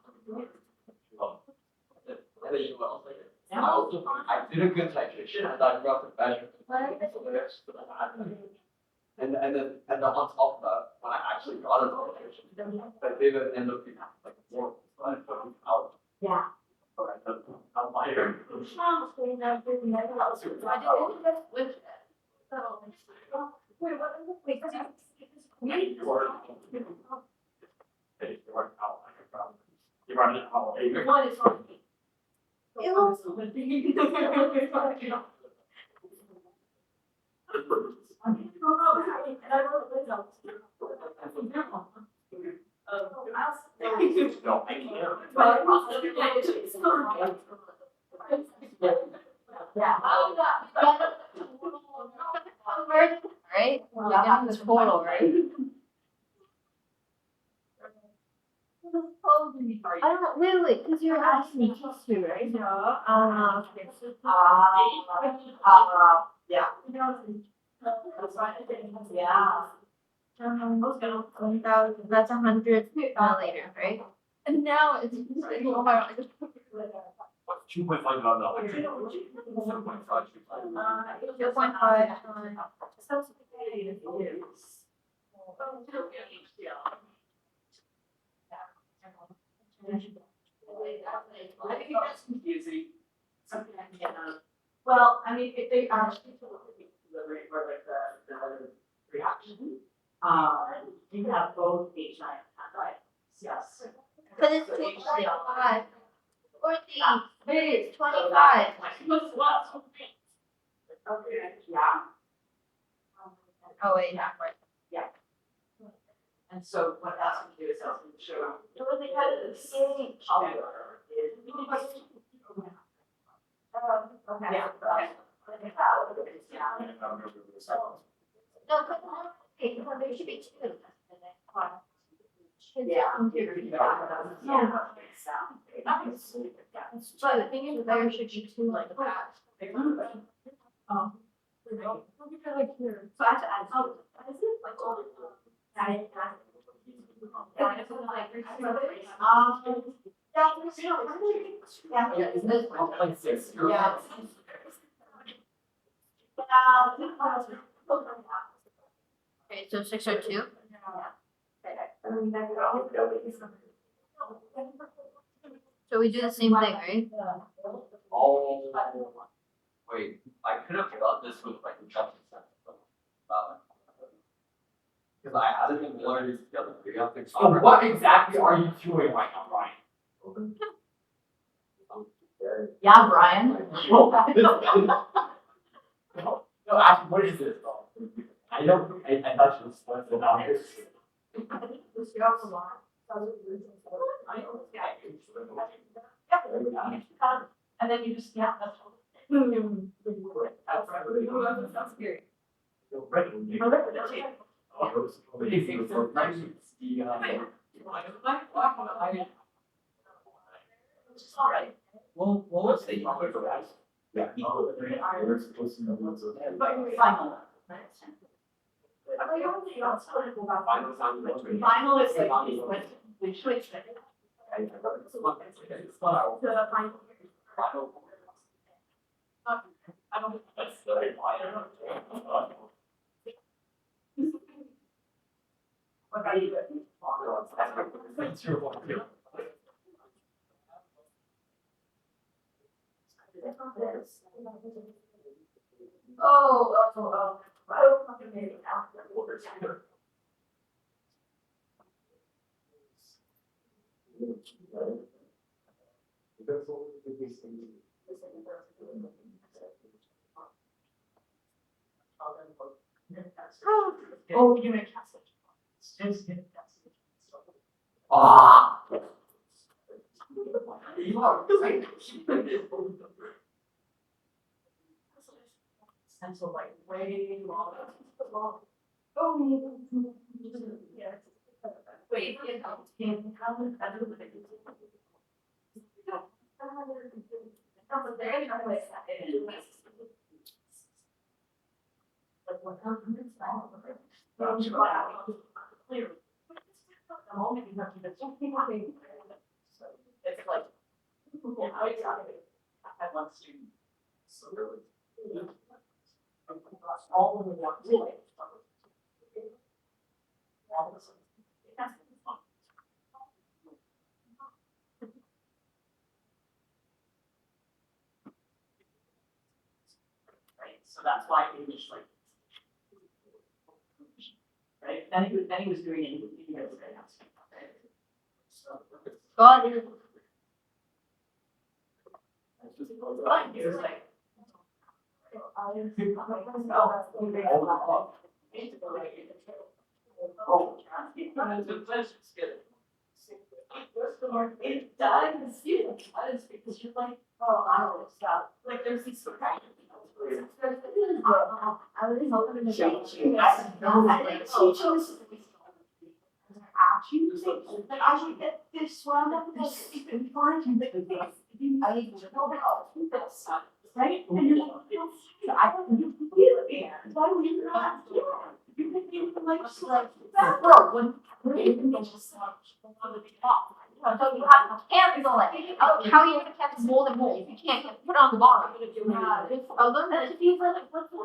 I did a good titration, I thought about the measure. And then on top of that, when I actually got a titration, I didn't end up being like more, I put it out. Yeah. I'm lighter. Wait, what is it? Wait, Hey, you weren't out like a problem. You weren't out. One is on me. Ew. Right? You're getting the total, right? I don't really, because you're asking me to, right? Yeah. Yeah. 1,000, that's 100 milliliters, right? And now it's like, oh my god, I just. 2.5 $2.5. 2.5 I think that's confusing. Well, I mean, if they actually look at the rate or like the reaction, you can have both H9 and right? Yes. But it's 2.5. Or it's 25. Okay, yeah. Oh, wait, not right. And so what that's going to do is that's going to show. Yeah. No, there should be two. But the thing is, there should be two like that. So I have to add. Oh, is it like all? Yeah, isn't it 1.6? Yeah. Okay, so 6 or 2? So we do the same thing, right? Oh, wait, I could have got this with like the jump set. Because I added them blurred together. You have to. So what exactly are you doing right now, Brian? Yeah, Brian. No, actually, what is this? I don't, I thought you was supposed to know this. And then you just, yeah, that's. That's scary. Well, what was the Yeah. But you're final. Final is like, we switched it. I don't. What about you? Oh. I don't fucking make it out. Oh, you make Ah. You are right. Stencil like way long. Oh, yeah. Wait, Like what comes in small. Clear. The moment you have to do something. It's like. Yeah, exactly. I had one student. So really. All of the way. All of a sudden. That's fun. Right, so that's why English like. Right, then he was doing it, he was very nice. So. God. He was like. It does, because you're like, oh, I don't know stuff, like there's these surprises. I was hoping to show you. Like I should get this one, this stupid part, and like this. I need to know how to do this, right? And you're like, I don't you feel it. Why would you not do it? You can be like, that broke when it's just like, So you have to cancel it. Oh, how are you gonna cancel mold and mold? You can't put it on the bottom. Oh, look at it. These are like, what's the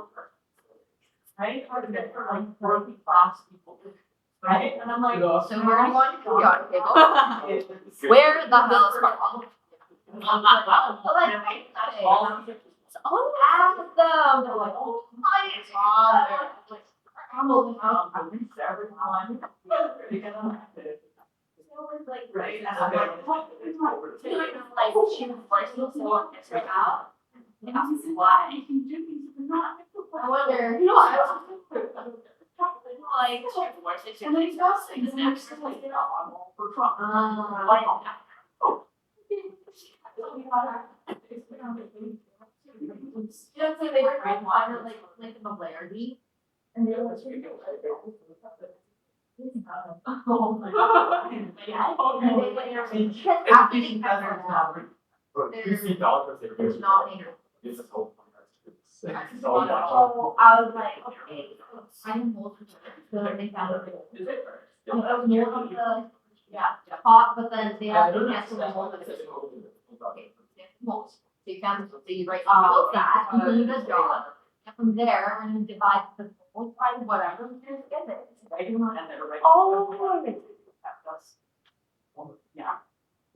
right? Or good for like working class people, right? And I'm like, So we're gonna go on your periodic table. Where the hell is Carl? Oh, ask them. They're like, oh my god. I'm looking out, I'm in everyone. Like, right, and I'm like, what? Like, she was forcing to figure out. Why? You can do these, but not. I wonder. You know, I was like, and then just like the next thing, like, I'm all for Trump. Like, You know, so they were trying to like the polarity. and they were like, oh my god. And they went after the $50 for there's not either. It's a whole. So I was like, okay, I'm mold. So they found it. Is it? It was more of the pot, but then they had to cancel the mold. Okay, mold. So you found, so you write all of that, and then you just draw. And from there, we're gonna divide the mold by whatever, and just get it. Oh. Yeah.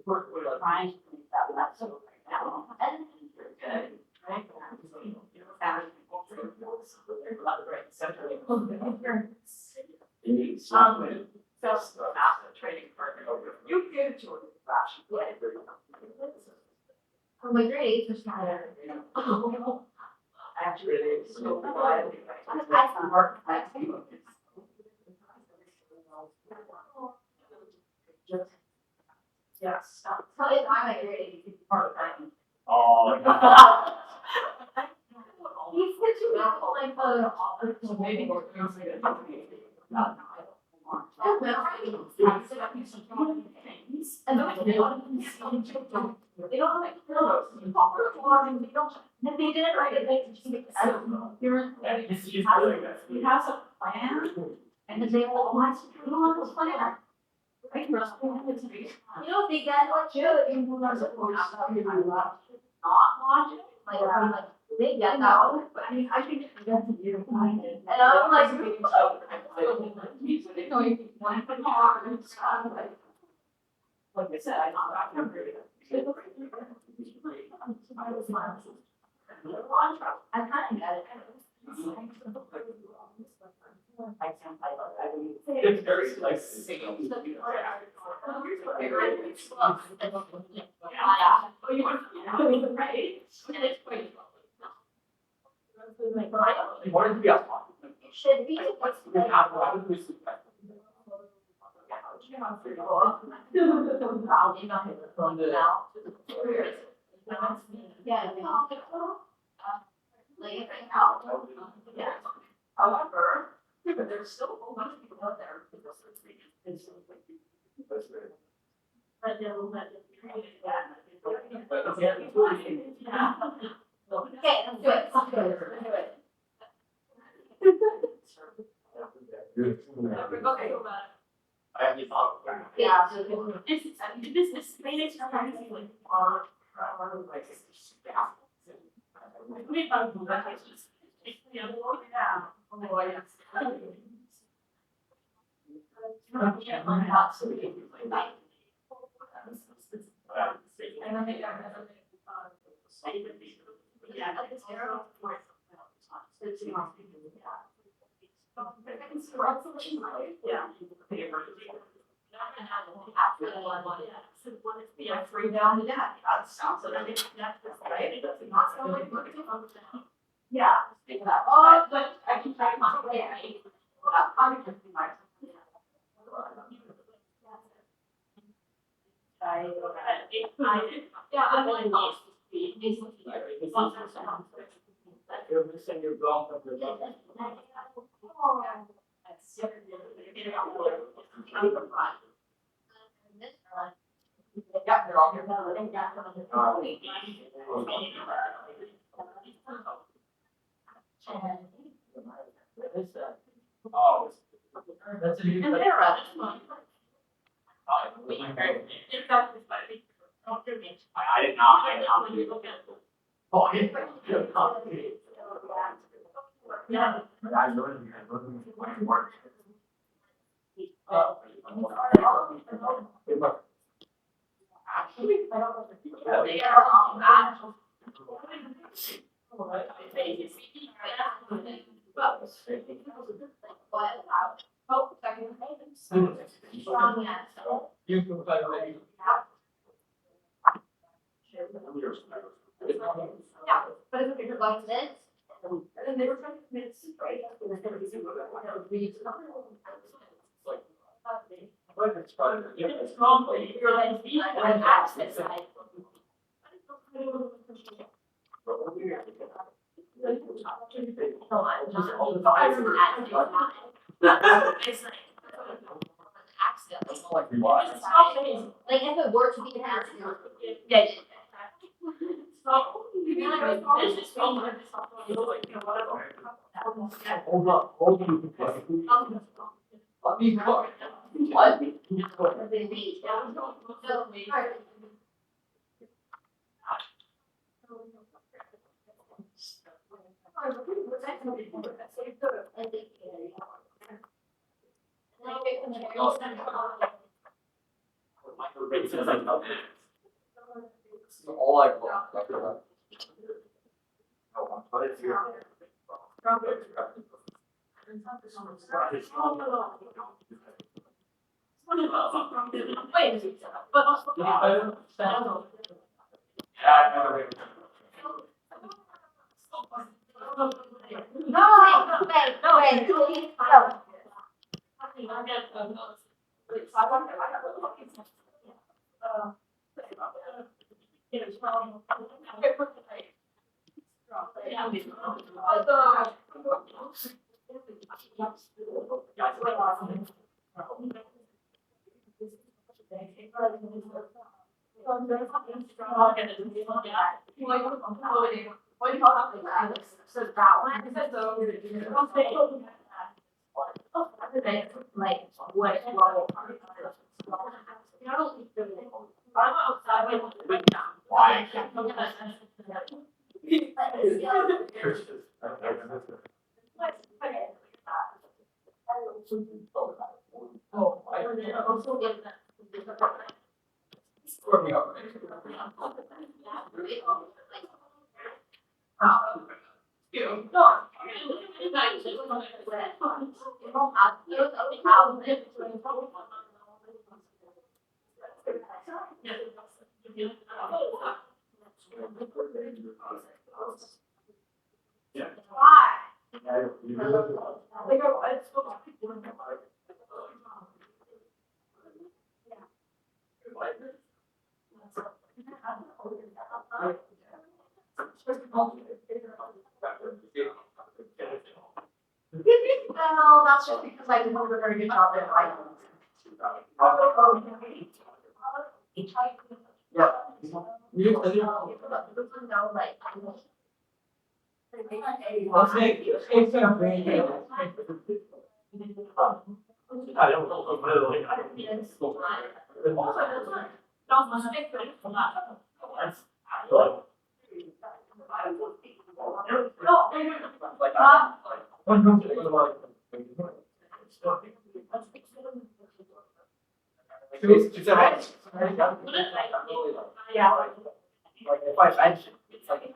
We're trying to make that less so right now. And Good, right? So, training partner, you give it to her, from my grade, which matter. Actually, it's so yes. So if I'm a grade, it's part of that. Oh. He's such a beautiful, like, So maybe we're going to and they don't like pillows. They don't, and they didn't write it like, you're, he has a plan, and then they will watch, you don't want this plan. right? You know, they get like, good, and who knows, of course, Not watch it. like, they get that one, but I mean, I think that's a beautiful idea. and I'm like, He's going to want to talk and stuff, like I said, I not got him. I kind of get it. I can't fight it. I mean, It's very like singing. Oh, you want right? And it's quite. You wanted to be a spot. It should be. You have to have a boost effect. Yeah. Yeah. However, there's still a whole bunch of people out there who just but they'll let it create that. Yeah. Okay, let's do it. Let's do it. Okay. I have you thought. Yeah. This is managed practicing like our like staff. We found that it's just yeah. Oh boy, yes. And I think yeah, it's zero for it's yeah, free down to that. That sounds like that's right. It does not sound like Yeah. Oh, but I can try my, yeah. I'm gonna do my. Yeah, I'm like, You're missing your golf of your life. Yeah, they're all here. Oh. That's a new. And they're right. I did not. Oh, I didn't. Yeah. I learned my work. Actually, I don't know. They are all bad. Oh, sorry. Strong, yeah. You can play already. Yeah, but if you're like this. And then they were trying to make it right. And then there was a It's wrong, but you're like, Like access, like. I remember access. Access. Like we watch. Like if it were to be an accident. Yeah. Hold up, hold on. Let me look. What? This is all I want. But it's here. Yeah, I know. Screw me up. Well, that's just because I didn't do a very good job at like. Yeah. You, let's make, it's gonna bring you. I don't know, but it'll. Yeah. Like if I mention, it's like.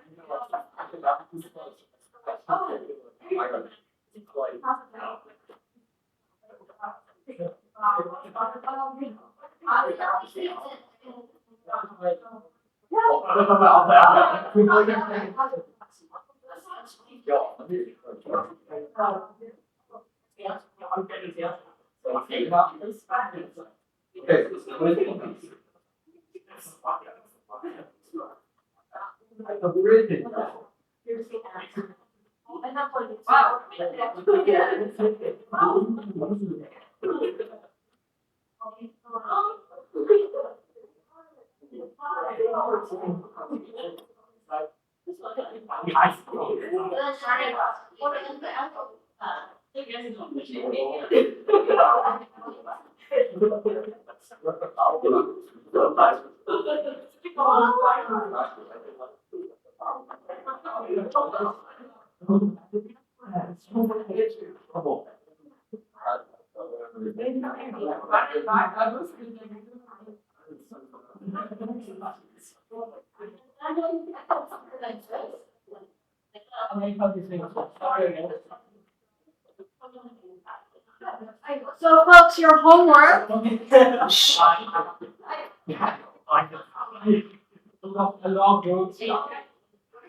So folks, your homework,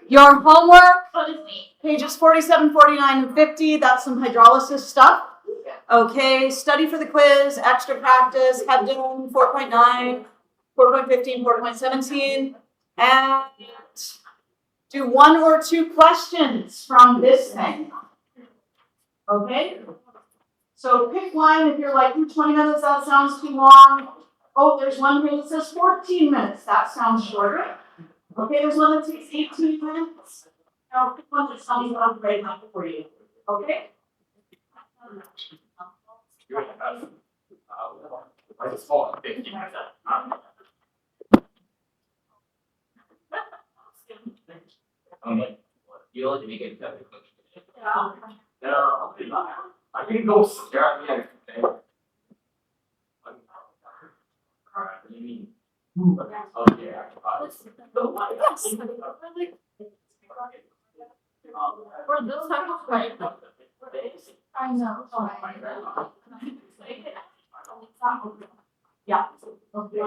your homework, pages 47, 49, and 50, that's some hydrolysis stuff. Okay, study for the quiz, extra practice, have done 4.9, 4.15, 4.17, and do 1 or 2 questions from this thing. Okay? So pick one if you're like, 20 minutes, that sounds too long. Oh, there's one here that says 14 minutes, that sounds shorter. Okay, there's one that takes 18 minutes. Now pick one that sounds about right enough for you. Okay? You like to make it better. No, I can go stare at me. What do you mean? Oh, yeah. For this type of question, I know. Yeah. Okay.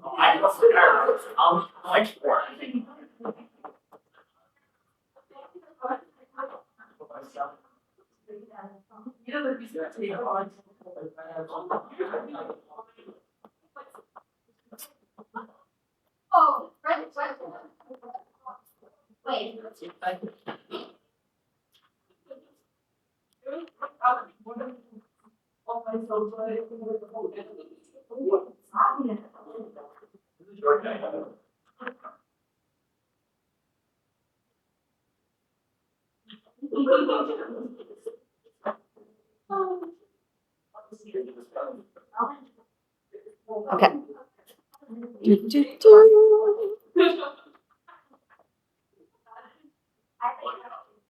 I was nervous. I'm like, Oh, right. Wait. Okay.